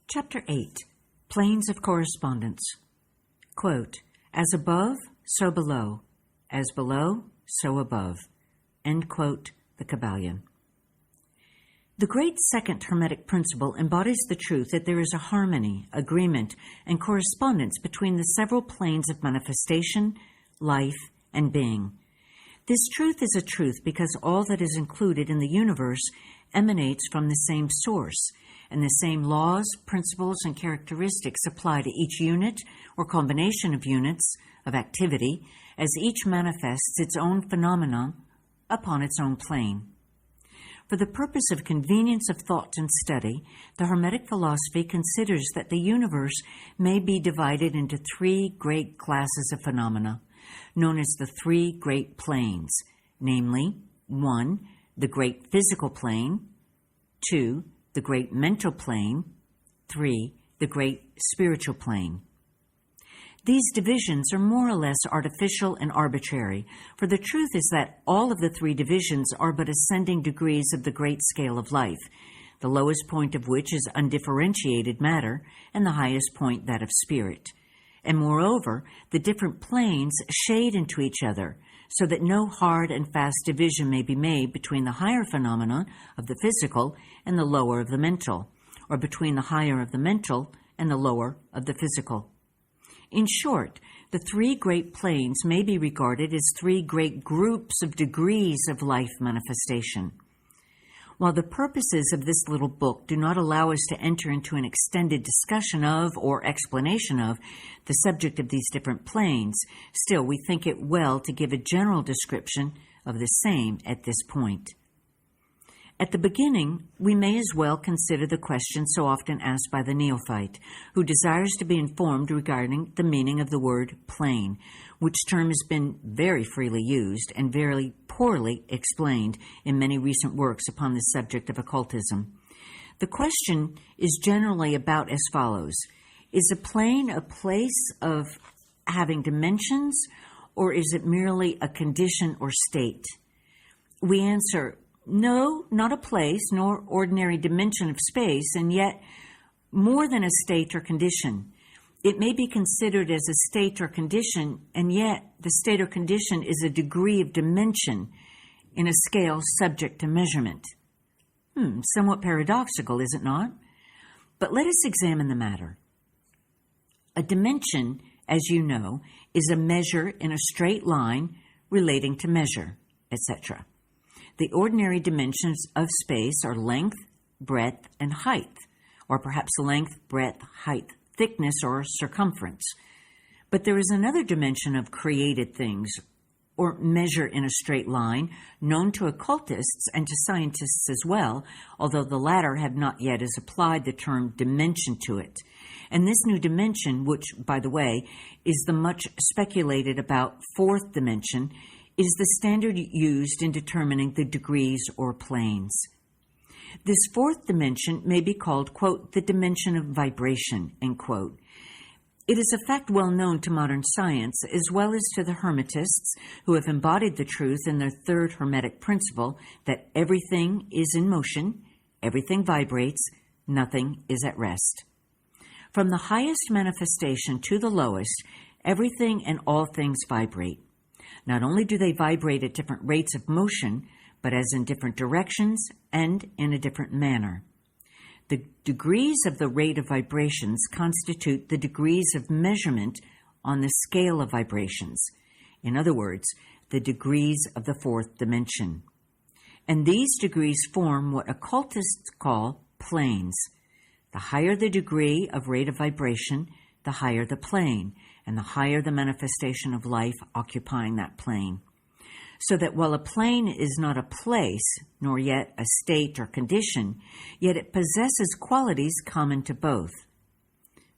Chapter 8, Planes of Correspondence. Quote, as above, so below. As below, so above. End quote, the Kybalion. The great second Hermetic principle embodies the truth that there is a harmony, agreement, and correspondence between the several planes of manifestation, life, and being. This truth is a truth because all that is included in the universe emanates from the same source, and the same laws, principles, and characteristics apply to each unit or combination of units of activity as each manifests its own phenomenon upon its own plane. For the purpose of convenience of thought and study, the Hermetic philosophy considers that the universe may be divided into three great classes of phenomena, known as the three great planes, namely, 1, the great physical plane, 2, the great mental plane, 3, the great spiritual plane. These divisions are more or less artificial and arbitrary, for the truth is that all of the three divisions are but ascending degrees of the great scale of life, the lowest point of which is undifferentiated matter, and the highest point that of spirit. And moreover, the different planes shade into each other, so that no hard and fast division may be made between the higher phenomena of the physical and the lower of the mental, or between the higher of the mental and the lower of the physical. In short, the three great planes may be regarded as three great groups of degrees of life manifestation. While the purposes of this little book do not allow us to enter into an extended discussion of or explanation of the subject of these different planes, still we think it well to give a general description of the same at this point. At the beginning, we may as well consider the question so often asked by the neophyte, who desires to be informed regarding the meaning of the word plane, which term has been very freely used and very poorly explained in many recent works upon the subject of occultism. The question is generally about as follows: is a plane a place of having dimensions, or is it merely a condition or state? We answer, no, not a place, nor ordinary dimension of space, and yet more than a state or condition. It may be considered as a state or condition, and yet the state or condition is a degree of dimension in a scale subject to measurement. Somewhat paradoxical, is it not? But let us examine the matter. A dimension, as you know, is a measure in a straight line relating to measure, etc. The ordinary dimensions of space are length, breadth, and height, or perhaps length, breadth, height, thickness, or circumference. But there is another dimension of created things, or measure in a straight line, known to occultists and to scientists as well, although the latter have not yet as applied the term dimension to it. And this new dimension, which, by the way, is the much speculated about fourth dimension, is the standard used in determining the degrees or planes. This fourth dimension may be called, quote, the dimension of vibration, end quote. It is a fact well known to modern science, as well as to the Hermetists, who have embodied the truth in their third Hermetic principle, that everything is in motion, everything vibrates, nothing is at rest. From the highest manifestation to the lowest, everything and all things vibrate. Not only do they vibrate at different rates of motion, but as in different directions and in a different manner. The degrees of the rate of vibrations constitute the degrees of measurement on the scale of vibrations. In other words, the degrees of the fourth dimension. And these degrees form what occultists call planes. The higher the degree of rate of vibration, the higher the plane, and the higher the manifestation of life occupying that plane. So that while a plane is not a place, nor yet a state or condition, yet it possesses qualities common to both.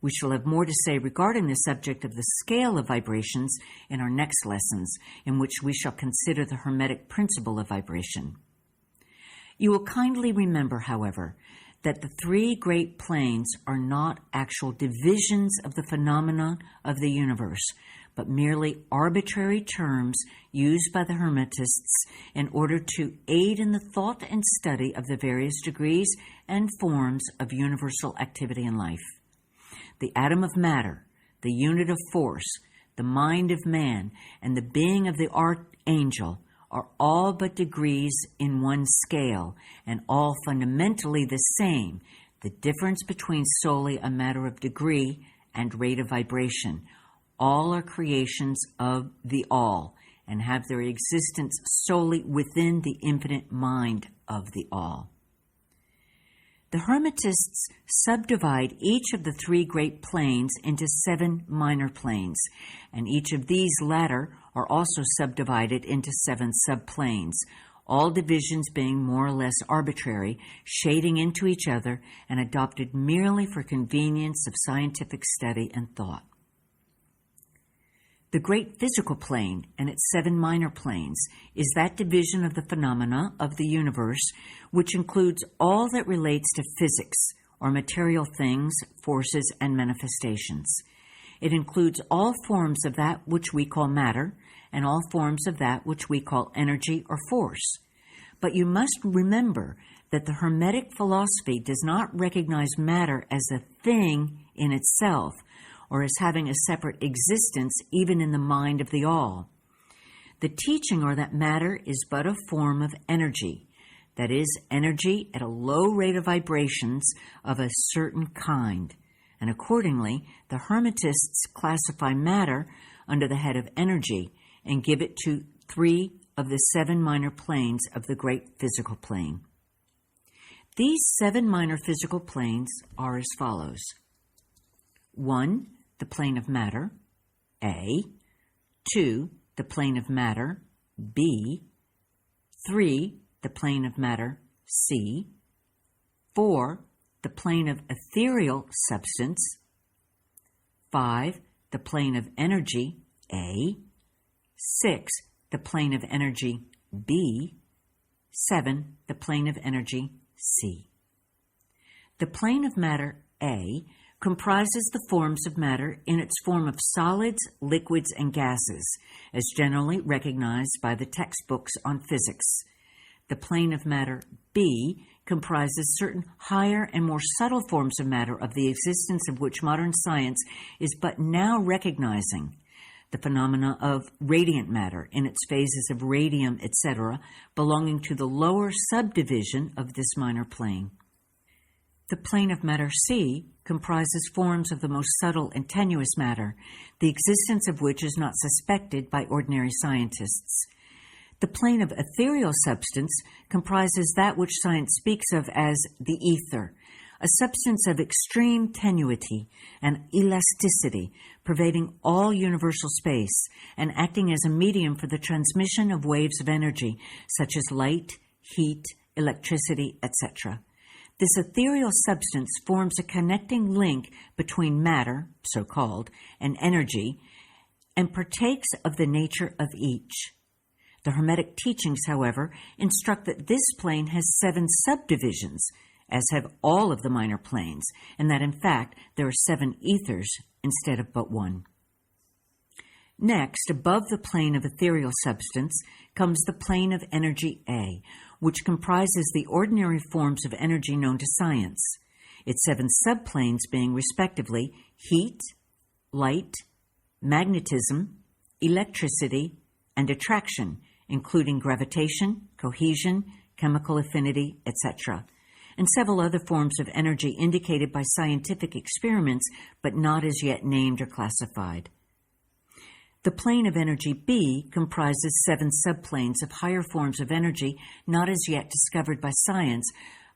We shall have more to say regarding the subject of the scale of vibrations in our next lessons, in which we shall consider the Hermetic principle of vibration. You will kindly remember, however, that the three great planes are not actual divisions of the phenomena of the universe, but merely arbitrary terms used by the Hermetists in order to aid in the thought and study of the various degrees and forms of universal activity in life. The atom of matter, the unit of force, the mind of man, and the being of the archangel are all but degrees in one scale, and all fundamentally the same, the difference between solely a matter of degree and rate of vibration. All are creations of the all, and have their existence solely within the infinite mind of the all. The Hermetists subdivide each of the three great planes into 7 minor planes, and each of these latter are also subdivided into 7 subplanes, all divisions being more or less arbitrary, shading into each other, and adopted merely for convenience of scientific study and thought. The great physical plane and its 7 minor planes is that division of the phenomena of the universe which includes all that relates to physics, or material things, forces, and manifestations. It includes all forms of that which we call matter, and all forms of that which we call energy or force. But you must remember that the Hermetic philosophy does not recognize matter as a thing in itself, or as having a separate existence even in the mind of the all. The teaching are that matter is but a form of energy, that is, energy at a low rate of vibrations of a certain kind, and accordingly the Hermetists classify matter under the head of energy and give it to 3 of the 7 minor planes of the great physical plane. These 7 minor physical planes are as follows. 1. The plane of matter, A. 2. The plane of matter, B. 3. The plane of matter, C. 4. The plane of ethereal substance. 5. The plane of energy, A. 6. The plane of energy, B. 7. The plane of energy, C. The plane of matter, A, comprises the forms of matter in its form of solids, liquids, and gases, as generally recognized by the textbooks on physics. The plane of matter, B, comprises certain higher and more subtle forms of matter of the existence of which modern science is but now recognizing. The phenomena of radiant matter in its phases of radium, etc., belonging to the lower subdivision of this minor plane. The plane of matter C comprises forms of the most subtle and tenuous matter, the existence of which is not suspected by ordinary scientists. The plane of ethereal substance comprises that which science speaks of as the ether, a substance of extreme tenuity and elasticity, pervading all universal space and acting as a medium for the transmission of waves of energy, such as light, heat, electricity, etc. This ethereal substance forms a connecting link between matter, so-called, and energy, and partakes of the nature of each. The Hermetic teachings, however, instruct that this plane has 7 subdivisions, as have all of the minor planes, and that in fact there are 7 ethers instead of but 1. Next, above the plane of ethereal substance, comes the plane of energy A, which comprises the ordinary forms of energy known to science, its 7 subplanes being respectively heat, light, magnetism, electricity, and attraction, including gravitation, cohesion, chemical affinity, etc., and several other forms of energy indicated by scientific experiments but not as yet named or classified. The plane of energy B comprises 7 subplanes of higher forms of energy not as yet discovered by science,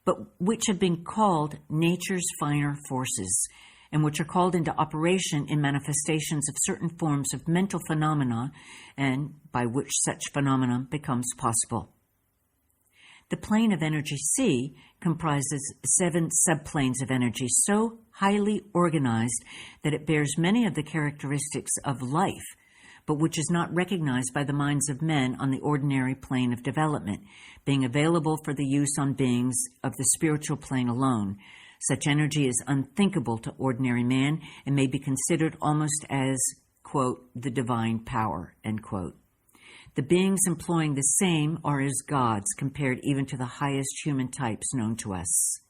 but which have been called nature's finer forces, and which are called into operation in manifestations of certain forms of mental phenomena, and by which such phenomena becomes possible. The plane of energy C comprises 7 subplanes of energy so highly organized that it bears many of the characteristics of life, but which is not recognized by the minds of men on the ordinary plane of development, being available for the use on beings of the spiritual plane alone. Such energy is unthinkable to ordinary man and may be considered almost as, quote, the divine power, end quote. The beings employing the same are as gods compared even to the highest human types known to us.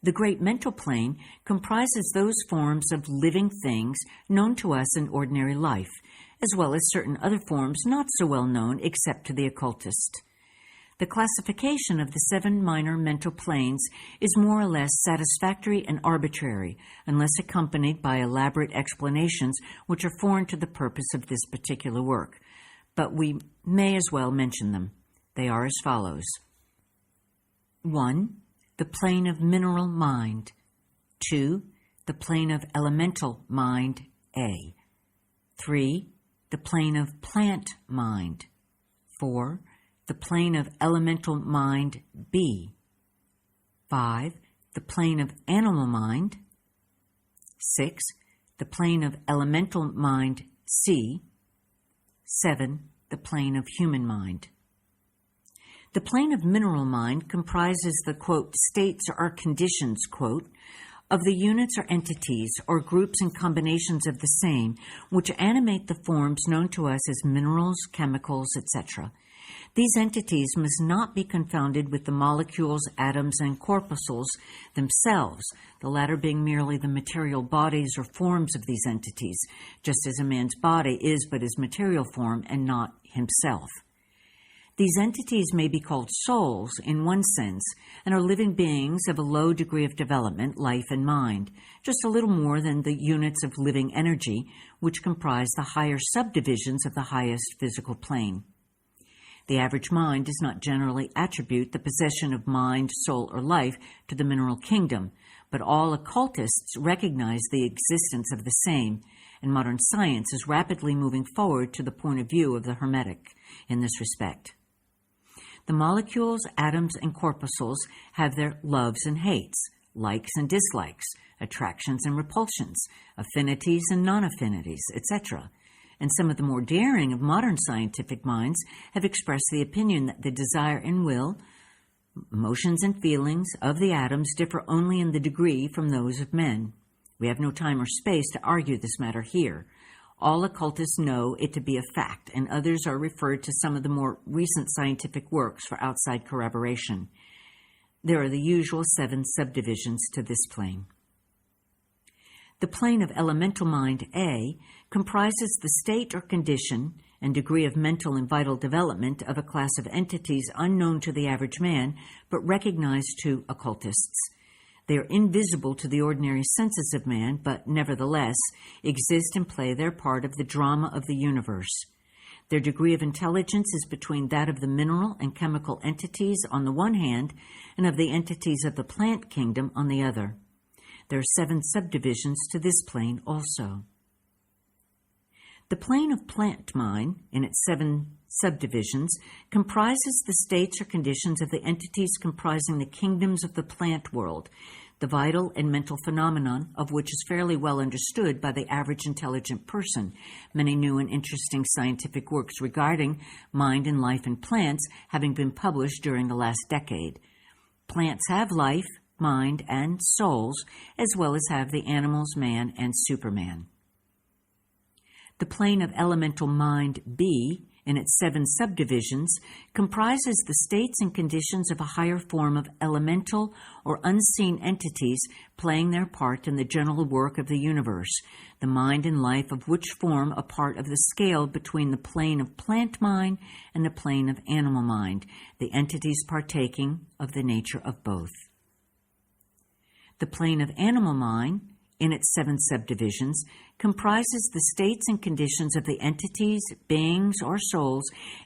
The great mental plane comprises those forms of living things known to us in ordinary life, as well as certain other forms not so well known except to the occultist. The classification of the 7 minor mental planes is more or less satisfactory and arbitrary, unless accompanied by elaborate explanations which are foreign to the purpose of this particular work. But we may as well mention them. They are as follows. 1. The plane of mineral mind. 2. The plane of elemental mind, A. 3. The plane of plant mind. 4. The plane of elemental mind, B. 5. The plane of animal mind. 6. The plane of elemental mind, C. 7. The plane of human mind. The plane of mineral mind comprises the, quote, states or conditions, quote, of the units or entities or groups and combinations of the same, which animate the forms known to us as minerals, chemicals, etc. These entities must not be confounded with the molecules, atoms, and corpuscles themselves, the latter being merely the material bodies or forms of these entities, just as a man's body is but his material form and not himself. These entities may be called souls in one sense and are living beings of a low degree of development, life and mind, just a little more than the units of living energy, which comprise the higher subdivisions of the highest physical plane. The average mind does not generally attribute the possession of mind, soul, or life to the mineral kingdom, but all occultists recognize the existence of the same, and modern science is rapidly moving forward to the point of view of the Hermetic in this respect. The molecules, atoms, and corpuscles have their loves and hates, likes and dislikes, attractions and repulsions, affinities and non-affinities, etc., and some of the more daring of modern scientific minds have expressed the opinion that the desire and will, emotions and feelings of the atoms differ only in the degree from those of men. We have no time or space to argue this matter here. All occultists know it to be a fact, and others are referred to some of the more recent scientific works for outside corroboration. There are the usual 7 subdivisions to this plane. The plane of elemental mind, A, comprises the state or condition and degree of mental and vital development of a class of entities unknown to the average man, but recognized to occultists. They are invisible to the ordinary senses of man, but nevertheless exist and play their part of the drama of the universe. Their degree of intelligence is between that of the mineral and chemical entities on the one hand and of the entities of the plant kingdom on the other. There are 7 subdivisions to this plane also. The plane of plant mind, in its 7 subdivisions, comprises the states or conditions of the entities comprising the kingdoms of the plant world, the vital and mental phenomenon of which is fairly well understood by the average intelligent person. Many new and interesting scientific works regarding mind and life in plants having been published during the last decade. Plants have life, mind, and souls, as well as have the animals, man, and Superman. The plane of elemental mind, B, in its 7 subdivisions, comprises the states and conditions of a higher form of elemental or unseen entities playing their part in the general work of the universe, the mind and life of which form a part of the scale between the plane of plant mind and the plane of animal mind, the entities partaking of the nature of both. The plane of animal mind, in its 7 subdivisions, comprises the states and conditions of the entities, beings, or souls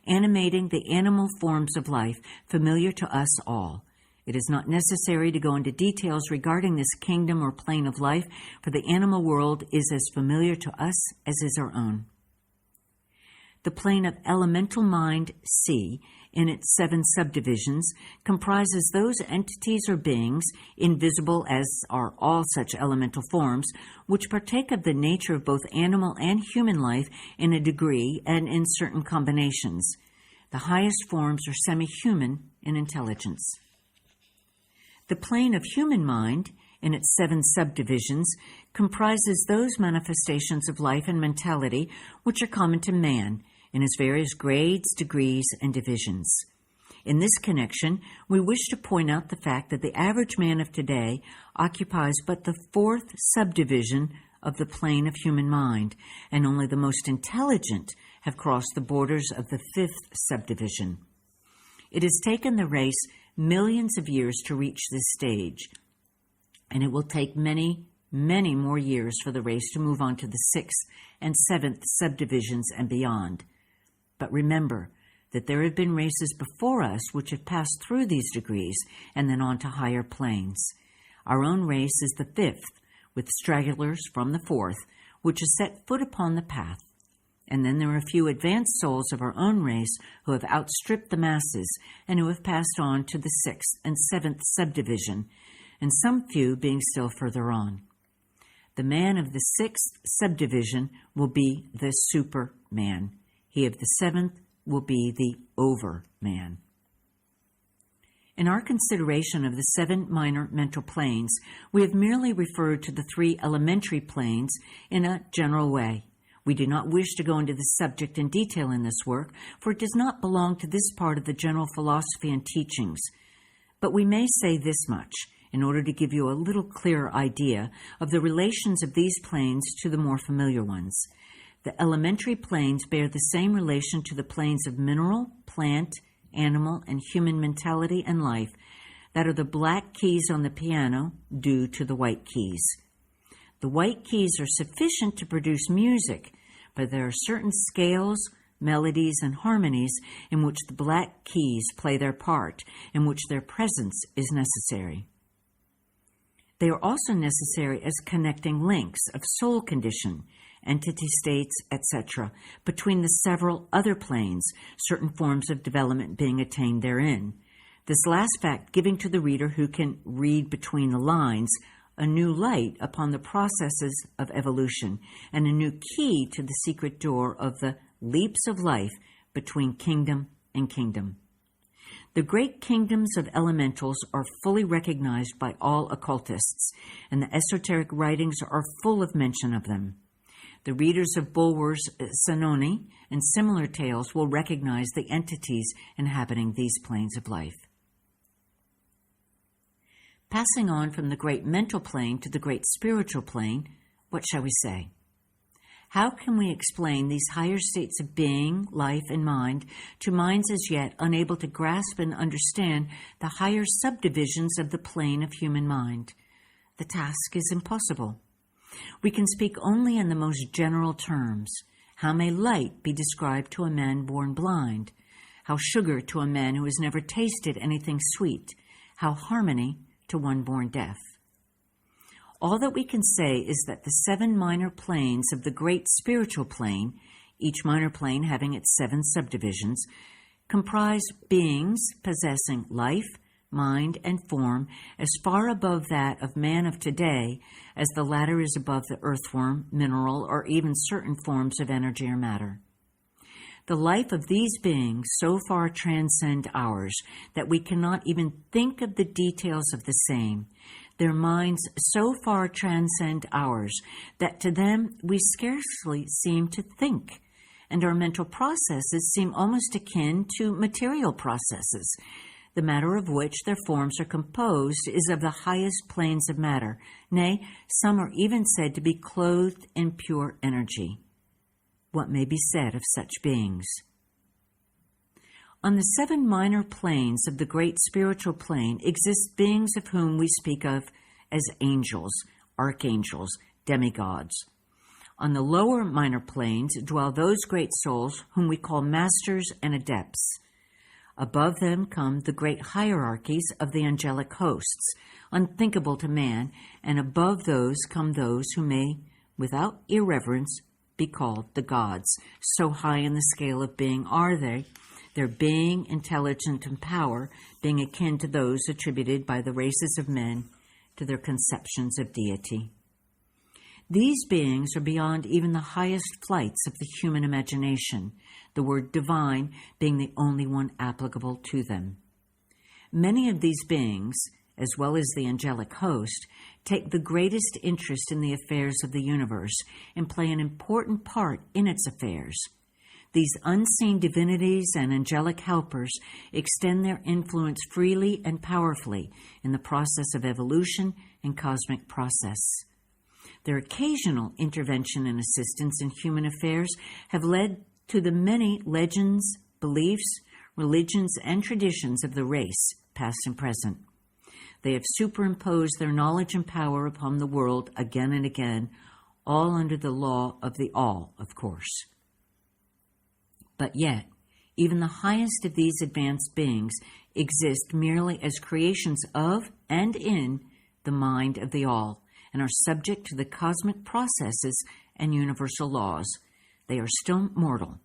animating the animal forms of life familiar to us all. It is not necessary to go into details regarding this kingdom or plane of life, for the animal world is as familiar to us as is our own. The plane of elemental mind, C, in its 7 subdivisions, comprises those entities or beings, invisible as are all such elemental forms, which partake of the nature of both animal and human life in a degree and in certain combinations. The highest forms are semi-human in intelligence. The plane of human mind, in its 7 subdivisions, comprises those manifestations of life and mentality which are common to man in his various grades, degrees, and divisions. In this connection, we wish to point out the fact that the average man of today occupies but the 4th subdivision of the plane of human mind, and only the most intelligent have crossed the borders of the 5th subdivision. It has taken the race millions of years to reach this stage, and it will take many, many more years for the race to move on to the 6th and 7th subdivisions and beyond. But remember that there have been races before us which have passed through these degrees and then on to higher planes. Our own race is the 5th, with stragglers from the 4th, which has set foot upon the path. And then there are a few advanced souls of our own race who have outstripped the masses and who have passed on to the 6th and 7th subdivision, and some few being still further on. The man of the 6th subdivision will be the superman. He of the 7th will be the overman. In our consideration of the 7 minor mental planes, we have merely referred to the 3 elementary planes in a general way. We do not wish to go into the subject in detail in this work, for it does not belong to this part of the general philosophy and teachings. But we may say this much, in order to give you a little clearer idea of the relations of these planes to the more familiar ones. The elementary planes bear the same relation to the planes of mineral, plant, animal, and human mentality and life that are the black keys on the piano due to the white keys. The white keys are sufficient to produce music, but there are certain scales, melodies, and harmonies in which the black keys play their part, in which their presence is necessary. They are also necessary as connecting links of soul condition, entity states, etc., between the several other planes, certain forms of development being attained therein. This last fact giving to the reader who can read between the lines a new light upon the processes of evolution and a new key to the secret door of the leaps of life between kingdom and kingdom. The great kingdoms of elementals are fully recognized by all occultists, and the esoteric writings are full of mention of them. The readers of Bulwer's Sanoni and similar tales will recognize the entities inhabiting these planes of life. Passing on from the great mental plane to the great spiritual plane, what shall we say? How can we explain these higher states of being, life, and mind to minds as yet unable to grasp and understand the higher subdivisions of the plane of human mind? The task is impossible. We can speak only in the most general terms. How may light be described to a man born blind? How sugar to a man who has never tasted anything sweet? How harmony to one born deaf? All that we can say is that the 7 minor planes of the great spiritual plane, each minor plane having its 7 subdivisions, comprise beings possessing life, mind, and form as far above that of man of today as the latter is above the earthworm, mineral, or even certain forms of energy or matter. The life of these beings so far transcend ours that we cannot even think of the details of the same. Their minds so far transcend ours that to them we scarcely seem to think, and our mental processes seem almost akin to material processes. The matter of which their forms are composed is of the highest planes of matter. Nay, some are even said to be clothed in pure energy. What may be said of such beings? On the 7 minor planes of the great spiritual plane exist beings of whom we speak of as angels, archangels, demigods. On the lower minor planes dwell those great souls whom we call masters and adepts. Above them come the great hierarchies of the angelic hosts, unthinkable to man, and above those come those who may, without irreverence, be called the gods. So high in the scale of being are they, their being, intelligence, and power being akin to those attributed by the races of men to their conceptions of deity. These beings are beyond even the highest flights of the human imagination, the word divine being the only one applicable to them. Many of these beings, as well as the angelic host, take the greatest interest in the affairs of the universe and play an important part in its affairs. These unseen divinities and angelic helpers extend their influence freely and powerfully in the process of evolution and cosmic process. Their occasional intervention and assistance in human affairs have led to the many legends, beliefs, religions, and traditions of the race, past and present. They have superimposed their knowledge and power upon the world again and again, all under the law of the all, of course. But yet, even the highest of these advanced beings exist merely as creations of and in the mind of the all, and are subject to the cosmic processes and universal laws. They are still mortal.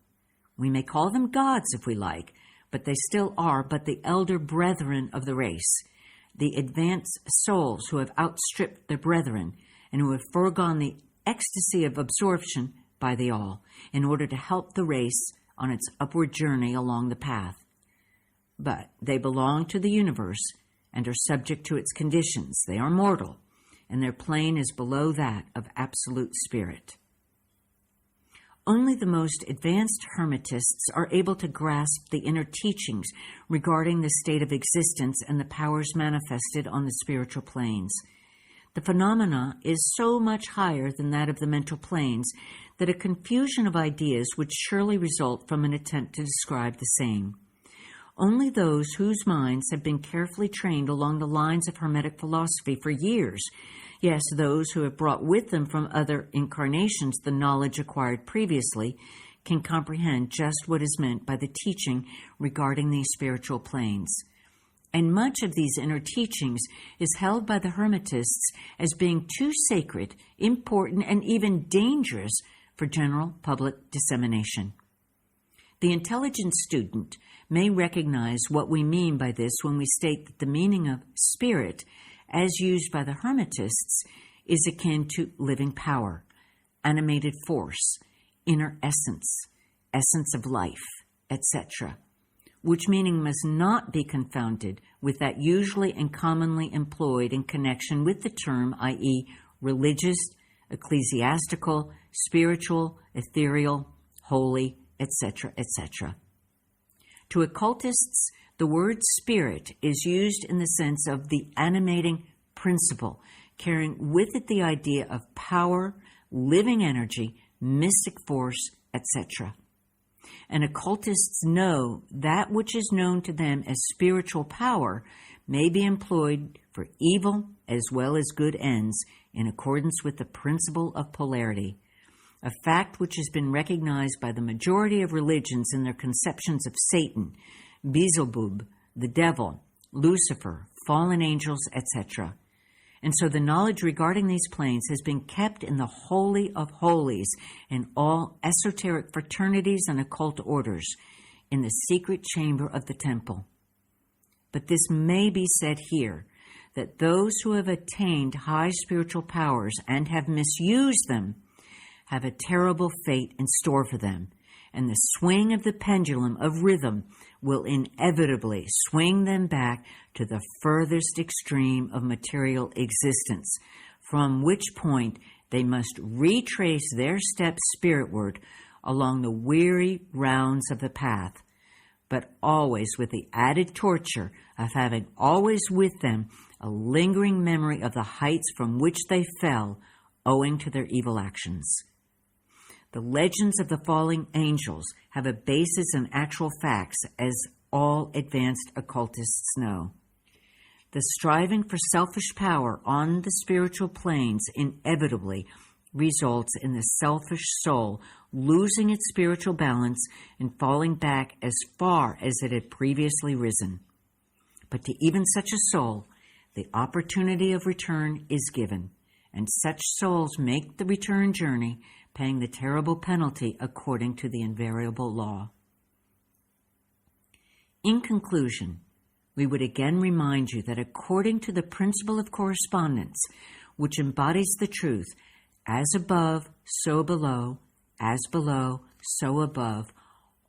We may call them gods if we like, but they still are but the elder brethren of the race, the advanced souls who have outstripped their brethren and who have foregone the ecstasy of absorption by the all in order to help the race on its upward journey along the path. But they belong to the universe and are subject to its conditions. They are mortal, and their plane is below that of absolute spirit. Only the most advanced Hermetists are able to grasp the inner teachings regarding the state of existence and the powers manifested on the spiritual planes. The phenomena is so much higher than that of the mental planes that a confusion of ideas would surely result from an attempt to describe the same. Only those whose minds have been carefully trained along the lines of Hermetic philosophy for years, yes, those who have brought with them from other incarnations the knowledge acquired previously, can comprehend just what is meant by the teaching regarding these spiritual planes. And much of these inner teachings is held by the Hermetists as being too sacred, important, and even dangerous for general public dissemination. The intelligent student may recognize what we mean by this when we state that the meaning of spirit, as used by the Hermetists, is akin to living power, animated force, inner essence, essence of life, etc., which meaning must not be confounded with that usually and commonly employed in connection with the term, i.e., religious, ecclesiastical, spiritual, ethereal, holy, etc., etc. To occultists, the word spirit is used in the sense of the animating principle, carrying with it the idea of power, living energy, mystic force, etc. And occultists know that which is known to them as spiritual power may be employed for evil as well as good ends in accordance with the principle of polarity, a fact which has been recognized by the majority of religions in their conceptions of Satan, Beelzebub, the devil, Lucifer, fallen angels, etc. And so the knowledge regarding these planes has been kept in the Holy of Holies in all esoteric fraternities and occult orders, in the secret chamber of the temple. But this may be said here, that those who have attained high spiritual powers and have misused them have a terrible fate in store for them, and the swing of the pendulum of rhythm will inevitably swing them back to the furthest extreme of material existence, from which point they must retrace their steps spiritward along the weary rounds of the path, but always with the added torture of having always with them a lingering memory of the heights from which they fell owing to their evil actions. The legends of the falling angels have a basis in actual facts, as all advanced occultists know. The striving for selfish power on the spiritual planes inevitably results in the selfish soul losing its spiritual balance and falling back as far as it had previously risen. But to even such a soul, the opportunity of return is given, and such souls make the return journey, paying the terrible penalty according to the invariable law. In conclusion, we would again remind you that according to the principle of correspondence, which embodies the truth, as above, so below, as below, so above,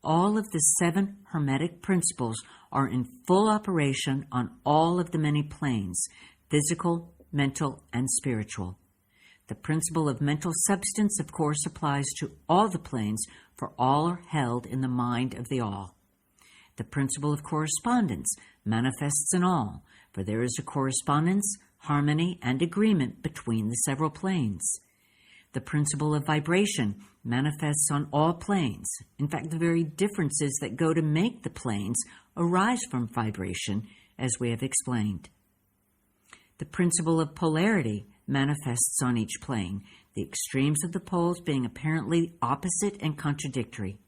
all of the 7 Hermetic principles are in full operation on all of the many planes, physical, mental, and spiritual. The principle of mental substance, of course, applies to all the planes, for all are held in the mind of the all. The principle of correspondence manifests in all, for there is a correspondence, harmony, and agreement between the several planes. The principle of vibration manifests on all planes. In fact, the very differences that go to make the planes arise from vibration, as we have explained. The principle of polarity manifests on each plane, the extremes of the poles being apparently opposite and contradictory.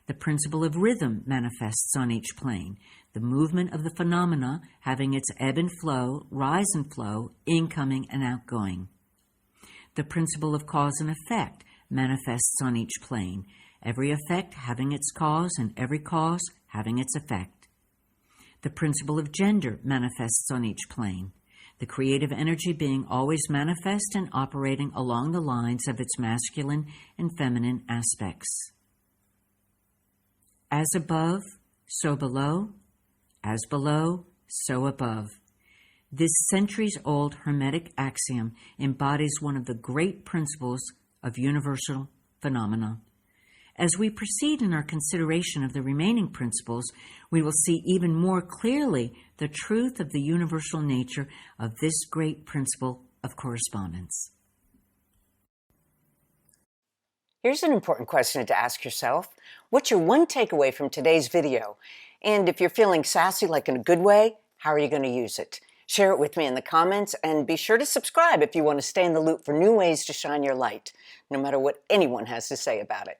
The principle of rhythm manifests on each plane, the movement of the phenomena having its ebb and flow, rise and flow, incoming and outgoing. The principle of cause and effect manifests on each plane, every effect having its cause and every cause having its effect. The principle of gender manifests on each plane, the creative energy being always manifest and operating along the lines of its masculine and feminine aspects. As above, so below. As below, so above. This centuries-old Hermetic axiom embodies one of the great principles of universal phenomena. As we proceed in our consideration of the remaining principles, we will see even more clearly the truth of the universal nature of this great principle of correspondence. Here's an important question to ask yourself. What's your one takeaway from today's video? And if you're feeling sassy, like in a good way, how are you going to use it? Share it with me in the comments, and be sure to subscribe if you want to stay in the loop for new ways to shine your light, no matter what anyone has to say about it.